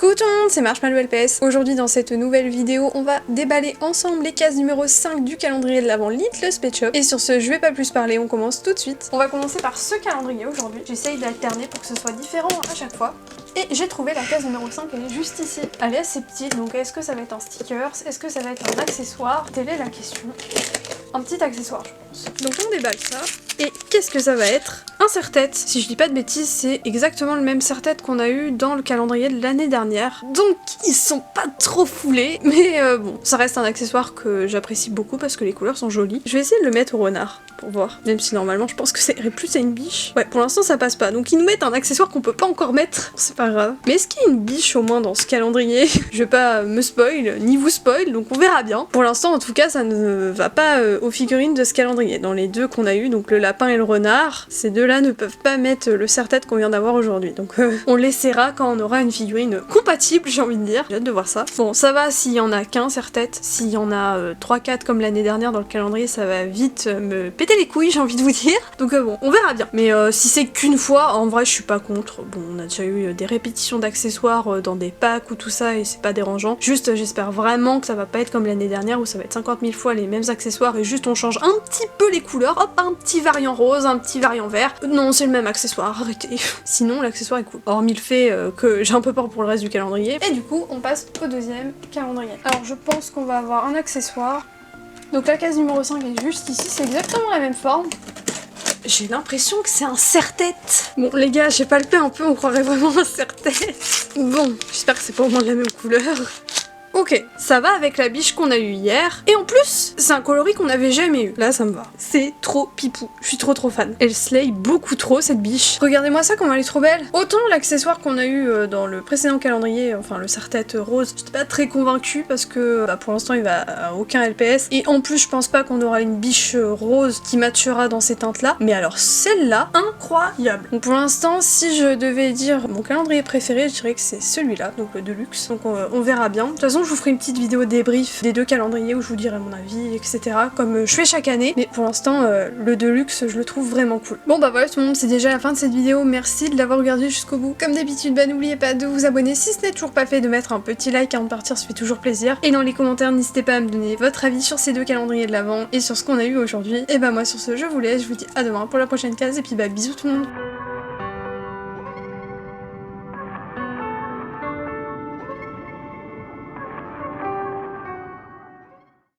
Coucou tout le monde, c'est Marshmallow LPS. Aujourd'hui dans cette nouvelle vidéo, on va déballer ensemble les cases numéro 5 du calendrier de l'Avent Littlest Pet Shop. Et sur ce, je vais pas plus parler, on commence tout de suite. On va commencer par ce calendrier aujourd'hui. J'essaye d'alterner pour que ce soit différent à chaque fois. Et j'ai trouvé la case numéro 5, elle est juste ici. Elle est assez petite, donc est-ce que ça va être un sticker? Est-ce que ça va être un accessoire? Telle est la question. Un petit accessoire, je pense. Donc on déballe ça. Et qu'est-ce que ça va être? Un serre-tête. Si je dis pas de bêtises, c'est exactement le même serre-tête qu'on a eu dans le calendrier de l'année dernière. Donc ils sont pas trop foulés, mais bon, ça reste un accessoire que j'apprécie beaucoup parce que les couleurs sont jolies. Je vais essayer de le mettre au renard pour voir, même si normalement je pense que ça irait plus à une biche. Ouais, pour l'instant ça passe pas, donc ils nous mettent un accessoire qu'on peut pas encore mettre, c'est pas grave. Mais est-ce qu'il y a une biche au moins dans ce calendrier? Je vais pas me spoil, ni vous spoil, donc on verra bien. Pour l'instant en tout cas ça ne va pas aux figurines de ce calendrier. Dans les deux qu'on a eu, donc le lapin et le renard, ces deux-là ne peuvent pas mettre le serre-tête qu'on vient d'avoir aujourd'hui. Donc on l'essaiera quand on aura une figurine compatible, j'ai envie de dire. J'ai hâte de voir ça. Bon, ça va s'il y en a qu'un serre-tête. S'il y en a 3-4 comme l'année dernière dans le calendrier, ça va vite me péter les couilles, j'ai envie de vous dire. Donc bon, on verra bien. Mais si c'est qu'une fois, en vrai, je suis pas contre. Bon, on a déjà eu des répétitions d'accessoires dans des packs ou tout ça et c'est pas dérangeant. Juste, j'espère vraiment que ça va pas être comme l'année dernière où ça va être 50 000 fois les mêmes accessoires et juste on change un petit peu les couleurs. Hop, un petit variant rose, un petit variant vert. Non, c'est le même accessoire, arrêtez. Sinon, l'accessoire est cool. Hormis le fait que j'ai un peu peur pour le reste du calendrier. Et du coup, on passe au deuxième calendrier. Alors, je pense qu'on va avoir un accessoire. Donc la case numéro 5 est juste ici, c'est exactement la même forme. J'ai l'impression que c'est un serre-tête. Bon les gars, j'ai pas le un peu, on croirait vraiment un serre-tête. Bon, j'espère que c'est pas au moins de la même couleur. Ok, ça va avec la biche qu'on a eue hier. Et en plus, c'est un coloris qu'on n'avait jamais eu. Là, ça me va. C'est trop pipou. Je suis trop fan. Elle slay beaucoup trop, cette biche. Regardez-moi ça, comme elle est trop belle. Autant l'accessoire qu'on a eu dans le précédent calendrier, enfin le serre-tête rose, j'étais pas très convaincue parce que pour l'instant, il va à aucun LPS. Et en plus, je pense pas qu'on aura une biche rose qui matchera dans ces teintes-là. Mais alors, celle-là, incroyable. Donc pour l'instant, si je devais dire mon calendrier préféré, je dirais que c'est celui-là, donc le Deluxe. Donc on verra bien. De toute façon, je vous ferai une petite vidéo débrief des deux calendriers où je vous dirai mon avis, etc. Comme je fais chaque année. Mais pour l'instant, le Deluxe, je le trouve vraiment cool. Bon bah voilà tout le monde, c'est déjà la fin de cette vidéo. Merci de l'avoir regardé jusqu'au bout. Comme d'habitude, bah n'oubliez pas de vous abonner si ce n'est toujours pas fait, de mettre un petit like avant de partir, ça fait toujours plaisir. Et dans les commentaires, n'hésitez pas à me donner votre avis sur ces deux calendriers de l'Avent et sur ce qu'on a eu aujourd'hui. Et bah moi sur ce, je vous laisse, je vous dis à demain pour la prochaine case et puis bah bisous tout le monde.